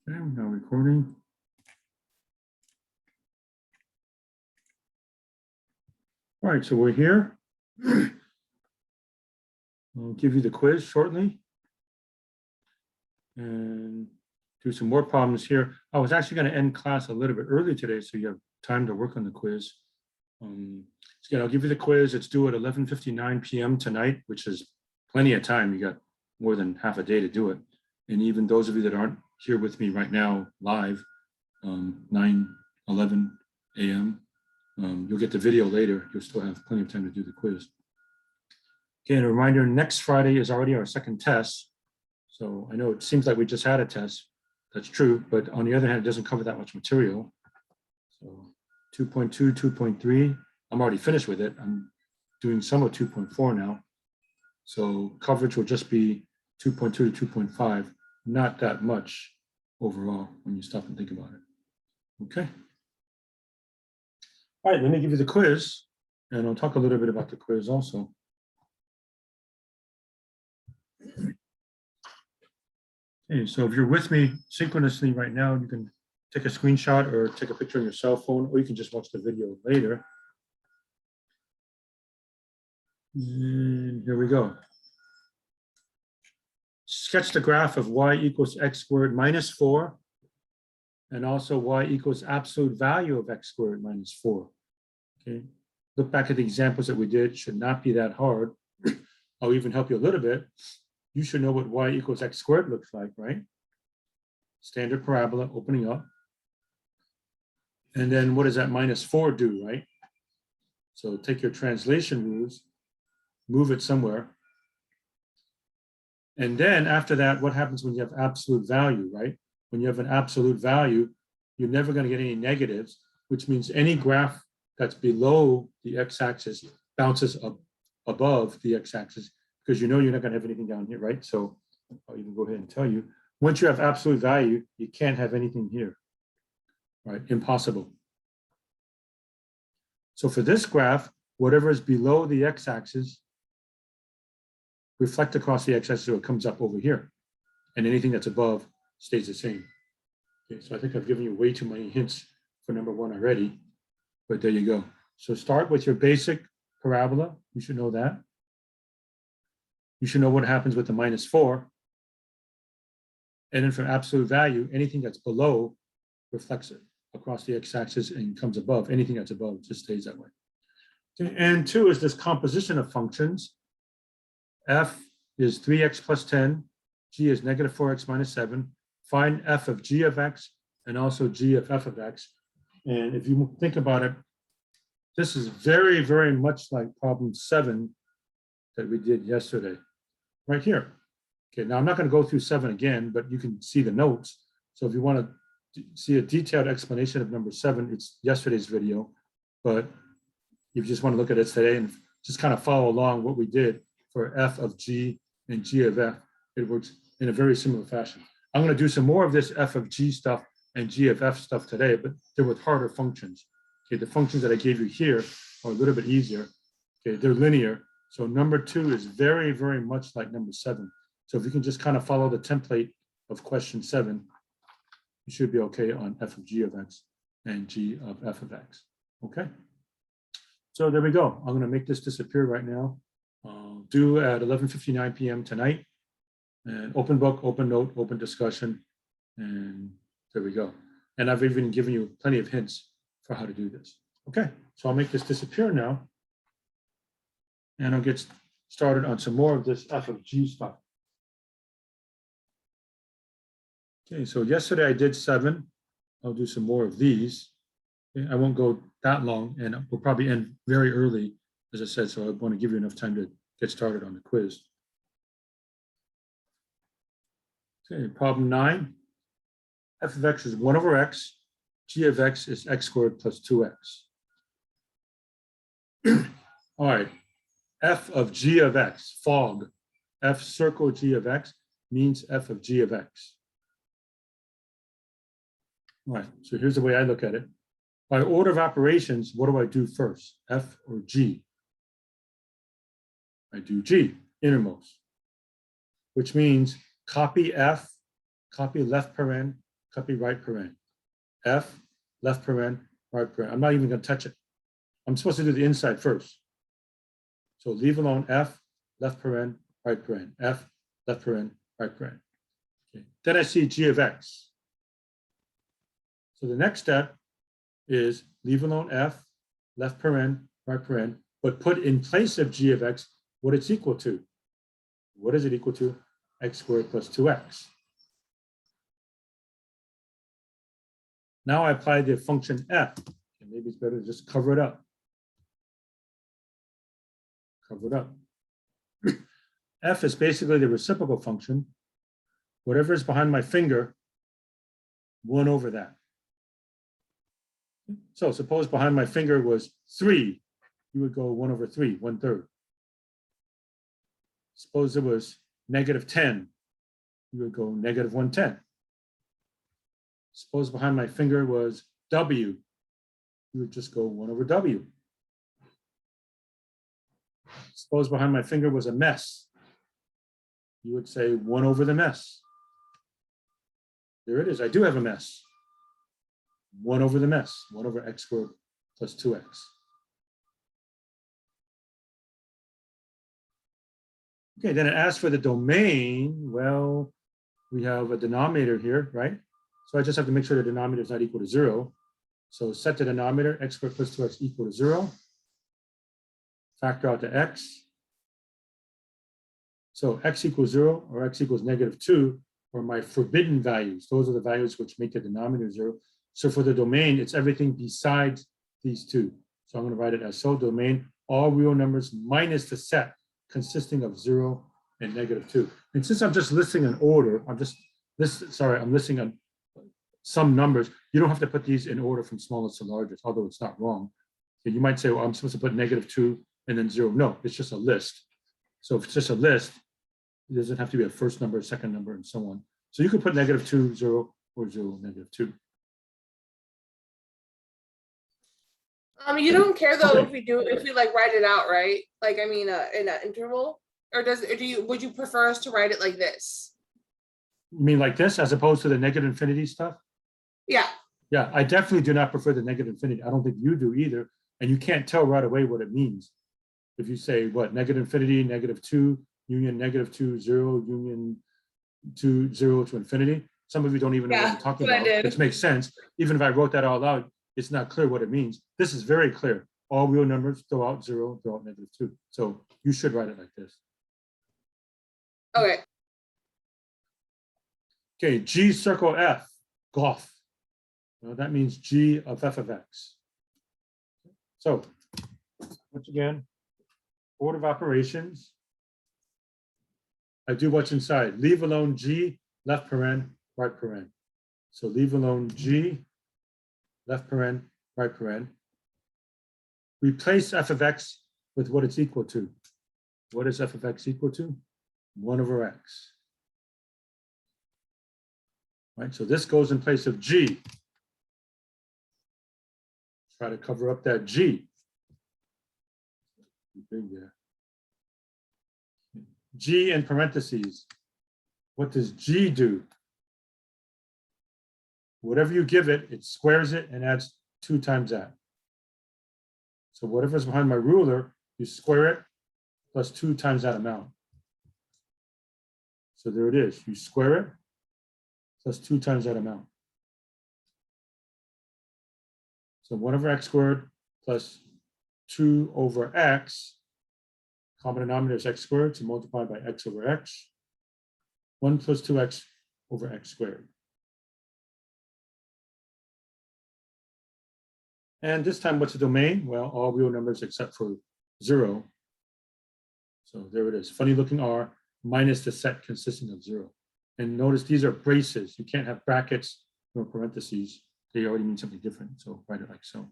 Okay, now recording. All right, so we're here. I'll give you the quiz shortly and do some more problems here. I was actually going to end class a little bit early today, so you have time to work on the quiz. So again, I'll give you the quiz. It's due at 11:59 p.m. tonight, which is plenty of time. You got more than half a day to do it. And even those of you that aren't here with me right now live, 9:11 a.m., you'll get the video later. You'll still have plenty of time to do the quiz. Okay, and a reminder, next Friday is already our second test. So I know it seems like we just had a test. That's true, but on the other hand, it doesn't cover that much material. So 2.2, 2.3, I'm already finished with it. I'm doing some of 2.4 now. So coverage will just be 2.2 to 2.5, not that much overall when you stop and think about it. Okay. All right, let me give you the quiz, and I'll talk a little bit about the quiz also. Okay, so if you're with me synchronously right now, you can take a screenshot or take a picture on your cell phone, or you can just watch the video later. And here we go. Sketch the graph of y equals x squared minus 4, and also y equals absolute value of x squared minus 4. Okay, look back at the examples that we did. Should not be that hard. I'll even help you a little bit. You should know what y equals x squared looks like, right? Standard parabola opening up. And then what does that minus 4 do, right? So take your translation rules, move it somewhere. And then after that, what happens when you have absolute value, right? When you have an absolute value, you're never going to get any negatives, which means any graph that's below the x-axis bounces up above the x-axis, because you know you're not going to have anything down here, right? So I'll even go ahead and tell you, once you have absolute value, you can't have anything here, right? Impossible. So for this graph, whatever is below the x-axis reflect across the x-axis, so it comes up over here, and anything that's above stays the same. Okay, so I think I've given you way too many hints for number 1 already, but there you go. So start with your basic parabola. You should know that. You should know what happens with the minus 4. And then for absolute value, anything that's below reflects it across the x-axis and comes above. Anything that's above just stays that way. Okay, and 2 is this composition of functions. F is 3x plus 10, g is negative 4x minus 7. Find f of g of x and also g of f of x. And if you think about it, this is very, very much like problem 7 that we did yesterday, right here. Okay, now I'm not going to go through 7 again, but you can see the notes. So if you want to see a detailed explanation of number 7, it's yesterday's video. But if you just want to look at it today and just kind of follow along what we did for f of g and g of f, it works in a very similar fashion. I'm going to do some more of this f of g stuff and g of f stuff today, but they're with harder functions. Okay, the functions that I gave you here are a little bit easier. Okay, they're linear. So number 2 is very, very much like number 7. So if you can just kind of follow the template of question 7, you should be okay on f of g of x and g of f of x. Okay. So there we go. I'm going to make this disappear right now. Due at 11:59 p.m. tonight. And open book, open note, open discussion. And there we go. And I've even given you plenty of hints for how to do this. Okay, so I'll make this disappear now. And I'll get started on some more of this f of g stuff. Okay, so yesterday I did 7. I'll do some more of these. Okay, I won't go that long, and we'll probably end very early, as I said, so I want to give you enough time to get started on the quiz. Okay, problem 9. F of x is 1 over x. G of x is x squared plus 2x. All right, f of g of x, fog. F circle g of x means f of g of x. All right, so here's the way I look at it. By order of operations, what do I do first, f or g? I do g, innermost, which means copy f, copy left paren, copy right paren, f, left paren, right paren. I'm not even going to touch it. I'm supposed to do the inside first. So leave alone f, left paren, right paren, f, left paren, right paren. Okay. Then I see g of x. So the next step is leave alone f, left paren, right paren, but put in place of g of x what it's equal to. What is it equal to? X squared plus 2x. Now I apply the function f. And maybe it's better to just cover it up. Cover it up. F is basically the reciprocal function. Whatever is behind my finger, 1 over that. So suppose behind my finger was 3. You would go 1 over 3, 1/3. Suppose it was -10. You would go -1/10. Suppose behind my finger was W. You would just go 1 over W. Suppose behind my finger was a mess. You would say 1 over the mess. There it is. I do have a mess. 1 over the mess. 1 over x squared plus 2x. Okay, then it asks for the domain. Well, we have a denominator here, right? So I just have to make sure the denominator is not equal to 0. So set the denominator, x squared plus 2x equal to 0. Factor out the x. So x equals 0 or x equals -2 are my forbidden values. Those are the values which make the denominator 0. So for the domain, it's everything besides these two. So I'm going to write it as so domain, all real numbers minus the set consisting of 0 and -2. And since I'm just listing an order, I'm listing on some numbers. You don't have to put these in order from smallest to largest, although it's not wrong. So you might say, well, I'm supposed to put -2 and then 0. No, it's just a list. So if it's just a list, it doesn't have to be a first number, second number, and so on. So you could put -2, 0, or 0, -2. You don't care though if we like write it out, right? Like, I mean, in an interval, or would you prefer us to write it like this? You mean like this, as opposed to the negative infinity stuff? Yeah. Yeah, I definitely do not prefer the negative infinity. I don't think you do either. And you can't tell right away what it means. If you say what, negative infinity, -2, union -2, 0, union 2, 0 to infinity. Some of you don't even know what I'm talking about, which makes sense. Even if I wrote that out loud, it's not clear what it means. This is very clear. All real numbers, throw out 0, throw out -2. So you should write it like this. Okay. Okay, G circle F, golf. Well, that means G of f of x. So once again, order of operations. I do what's inside. Leave alone G, left paren, right paren. So leave alone G, left paren, right paren. Replace f of x with what it's equal to. What is f of x equal to? 1 over x. Right, so this goes in place of G. Try to cover up that G. Big there. G in parentheses. What does G do? Whatever you give it, it squares it and adds 2 times that. So whatever's behind my ruler, you square it plus 2 times that amount. So there it is. You square it plus 2 times that amount. So 1 over x squared plus 2 over x. Common denominator is x squared, so multiplied by x over x. 1 plus 2x over x squared. And this time, what's the domain? Well, all real numbers except for 0. So there it is. Funny looking R minus the set consisting of 0. And notice these are braces. You can't have brackets or parentheses. They already mean something different. So write it like so.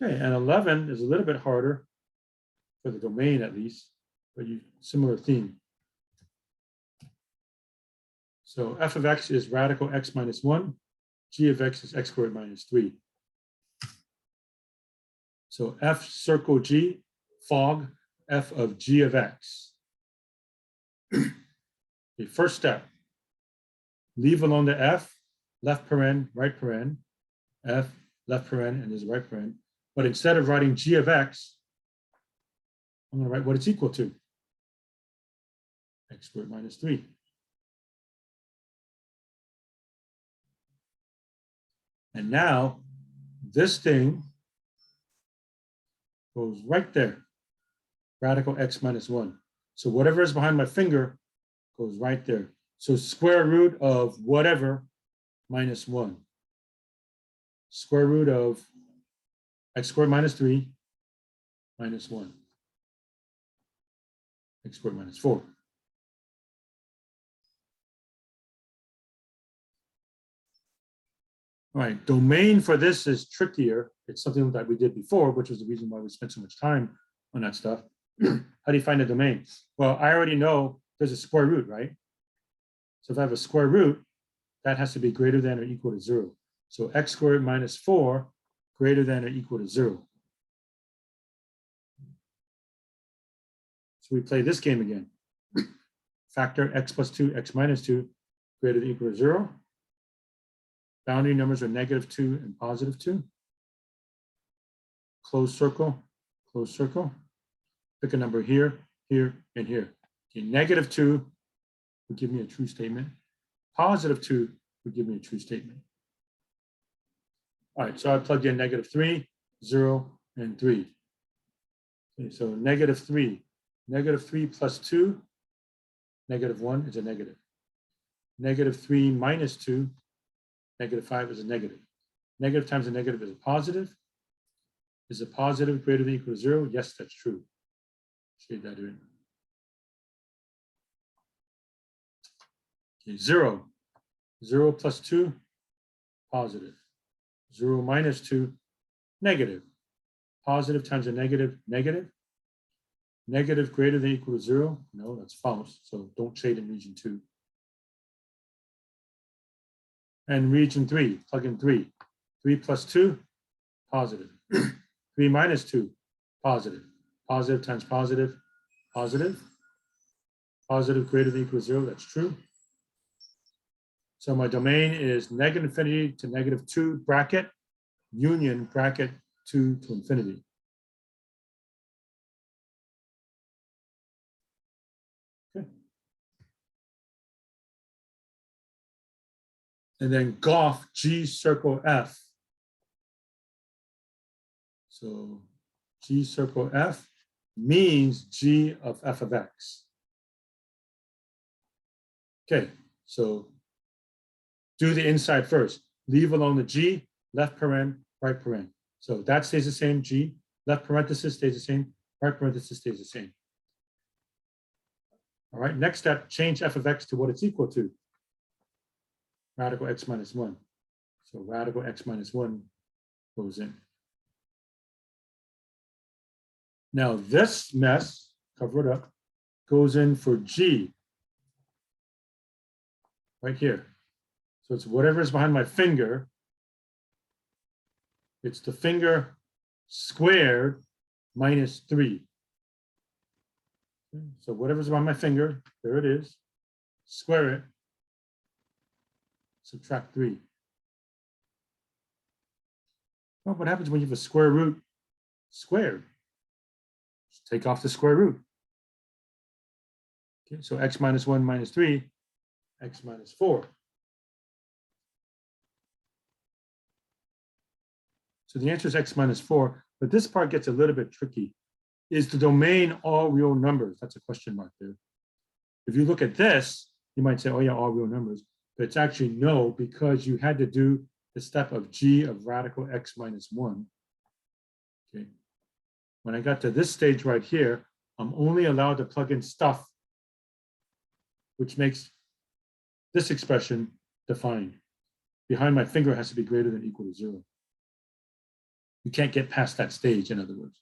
Okay, and 11 is a little bit harder for the domain at least, but similar theme. So f of x is radical x minus 1. G of x is x squared minus 3. So f circle G, fog, f of g of x. The first step, leave alone the f, left paren, right paren, f, left paren, and there's a right paren. But instead of writing g of x, I'm going to write what it's equal to. X squared minus 3. And now this thing goes right there. Radical x minus 1. So whatever is behind my finger goes right there. So square root of whatever minus 1. Square root of x squared minus 3 minus 1. X squared minus 4. All right, domain for this is trickier. It's something that we did before, which was the reason why we spent so much time on that stuff. How do you find a domain? Well, I already know there's a square root, right? So if I have a square root, that has to be greater than or equal to 0. So x squared minus 4 greater than or equal to 0. So we play this game again. Factor x plus 2, x minus 2 greater than or equal to 0. Boundary numbers are -2 and +2. Closed circle, closed circle. Pick a number here, here, and here. Okay, -2 would give me a true statement. +2 would give me a true statement. All right, so I plugged in -3, 0, and 3. Okay, so -3. -3 plus 2, -1 is a negative. -3 minus 2, -5 is a negative. Negative times a negative is a positive. Is a positive greater than or equal to 0? Yes, that's true. Shade that in. Okay, 0. 0 plus 2, positive. 0 minus 2, negative. Positive times a negative, negative. Negative greater than or equal to 0? No, that's false. So don't shade in region 2. And region 3, plug in 3. 3 plus 2, positive. 3 minus 2, positive. Positive times positive, positive. Positive greater than or equal to 0, that's true. So my domain is -infinity to -2 bracket, union bracket 2 to infinity. Okay. And then golf G circle F. So G circle F means G of f of x. Okay, so do the inside first. Leave alone the G, left paren, right paren. So that stays the same, G. Left parenthesis stays the same, right parenthesis stays the same. All right, next step, change f of x to what it's equal to. Radical x minus 1. So radical x minus 1 goes in. Now this mess, cover it up, goes in for G. Right here. So it's whatever is behind my finger. It's the finger squared minus 3. So whatever's behind my finger, there it is. Square it. Subtract 3. Well, what happens when you have a square root squared? Just take off the square root. Okay, so x minus 1 minus 3, x minus 4. So the answer is x minus 4, but this part gets a little bit tricky. Is the domain all real numbers? That's a question mark there. If you look at this, you might say, oh yeah, all real numbers, but it's actually no, because you had to do the step of G of radical x minus 1. Okay. When I got to this stage right here, I'm only allowed to plug in stuff which makes this expression defined. Behind my finger has to be greater than or equal to 0. You can't get past that stage, in other words.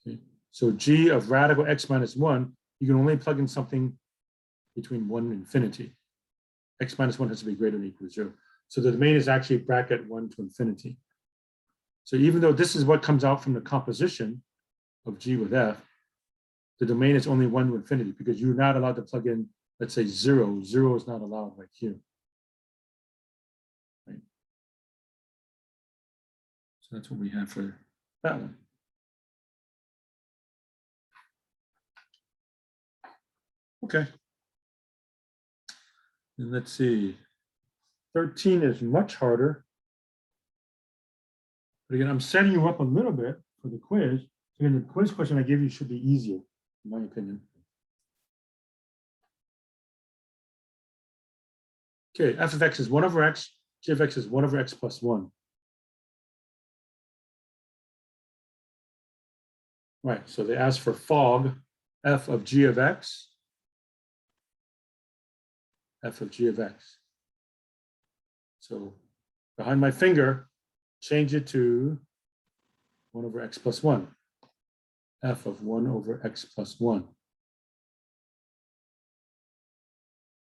Okay. So G of radical x minus 1, you can only plug in something between 1 and infinity. X minus 1 has to be greater than or equal to 0. So the domain is actually bracket 1 to infinity. So even though this is what comes out from the composition of G with F, the domain is only 1 to infinity because you're not allowed to plug in let's say 0. 0 is not allowed right here. Right. So that's what we have for that one. Okay. And let's see. 13 is much harder. But again, I'm setting you up a little bit for the quiz. So again, the quiz question I give you should be easier, in my opinion. Okay, f of x is 1 over x, g of x is 1 over x plus 1. Right, so they ask for fog, f of g of x, f of g of x. So behind my finger, change it to 1 over x plus 1. F of 1 over x plus 1.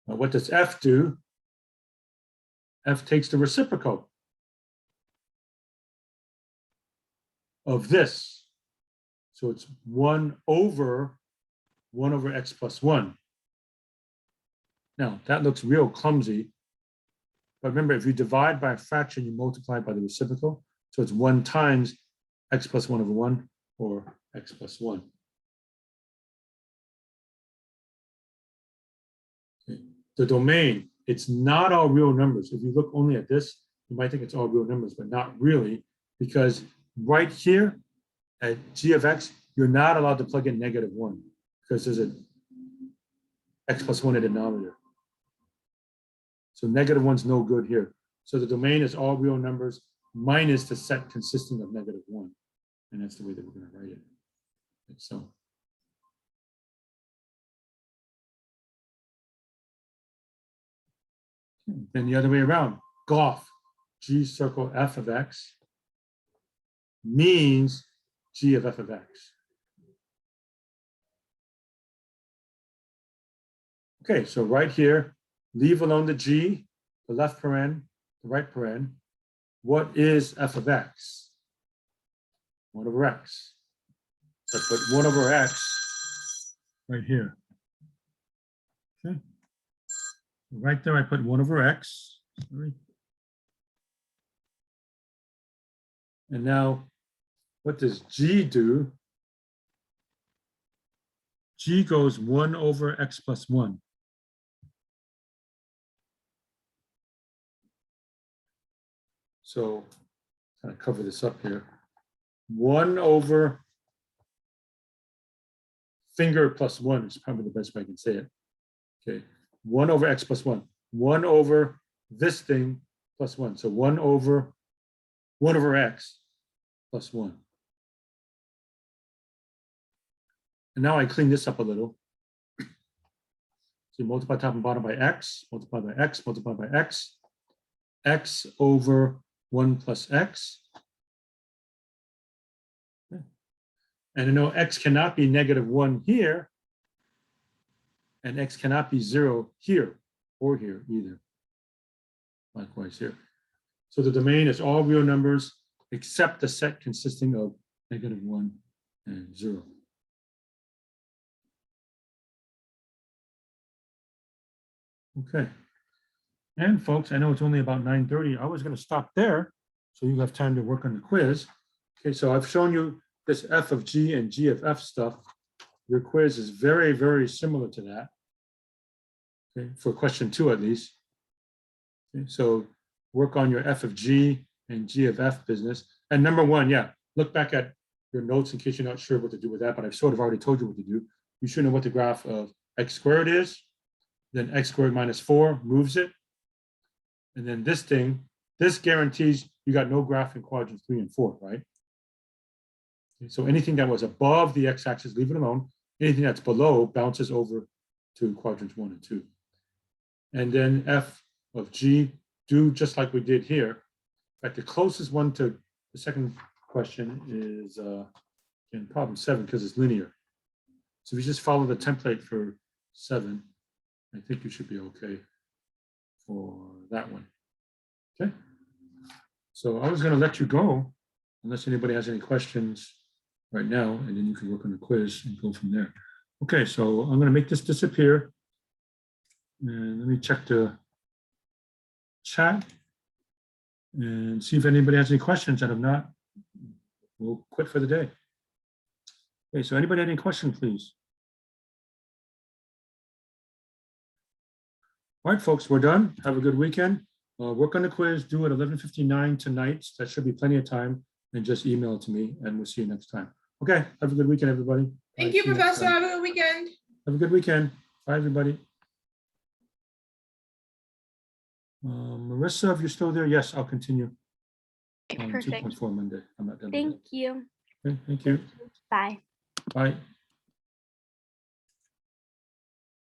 Now what does f do? F takes the reciprocal of this. So it's 1 over x plus 1. Now that looks real clumsy. But remember, if you divide by a fraction, you multiply by the reciprocal. So it's 1 times x plus 1 over 1 or x plus 1. Okay. The domain, it's not all real numbers. If you look only at this, you might think it's all real numbers, but not really, because right here at g of x, you're not allowed to plug in -1 because there's a x plus 1 in the denominator. So -1's no good here. So the domain is all real numbers minus the set consisting of -1. And that's the way that we're going to write it. Like so. Then the other way around, golf, g circle f of x means g of f of x. Okay, so right here, leave alone the g, the left paren, the right paren. What is f of x? 1 over x. So I put 1 over x right here. Okay. Right there, I put 1 over x. Sorry. And now, what does g do? G goes 1 over x plus 1. So, kind of cover this up here. 1 over finger plus 1 is probably the best way I can say it. Okay, 1 over x plus 1. 1 over this thing plus 1. So 1 over x plus 1. And now I clean this up a little. So you multiply top and bottom by x, multiply by x, multiply by x, x over 1 plus x. Okay. And I know x cannot be -1 here, and x cannot be 0 here or here either. Likewise here. So the domain is all real numbers except the set consisting of -1 and 0. Okay. And folks, I know it's only about 9:30. I was going to stop there so you have time to work on the quiz. Okay, so I've shown you this f of g and g of f stuff. Your quiz is very, very similar to that. Okay, for question 2 at least. Okay, so work on your f of g and g of f business. And number 1, yeah, look back at your notes in case you're not sure what to do with that, but I've sort of already told you what to do. You should know what the graph of x squared is. Then x squared minus 4 moves it. And then this thing, this guarantees you got no graph in quadrants 3 and 4, right? Okay, so anything that was above the x-axis, leave it alone. Anything that's below bounces over to quadrants 1 and 2. And then f of g, do just like we did here. In fact, the closest one to the second question is in problem 7 because it's linear. So if you just follow the template for 7, I think you should be okay for that one. Okay. So I was going to let you go unless anybody has any questions right now, and then you can work on the quiz and go from there. Okay, so I'm going to make this disappear. And let me check the chat and see if anybody has any questions. And if not, we'll quit for the day. Okay, so anybody have any questions, please? All right, folks, we're done. Have a good weekend. Work on the quiz, do it 11:59 tonight. That should be plenty of time. And just email it to me and we'll see you next time. Okay, have a good weekend, everybody. Thank Bye. you, See next Professor. time. Have a good weekend. Have a good weekend. Bye, everybody. Marissa, if you're still there, yes, I'll continue on Perfect. 2.4 Monday. I'm not done. Thank you. Okay, thank you. Bye. Bye.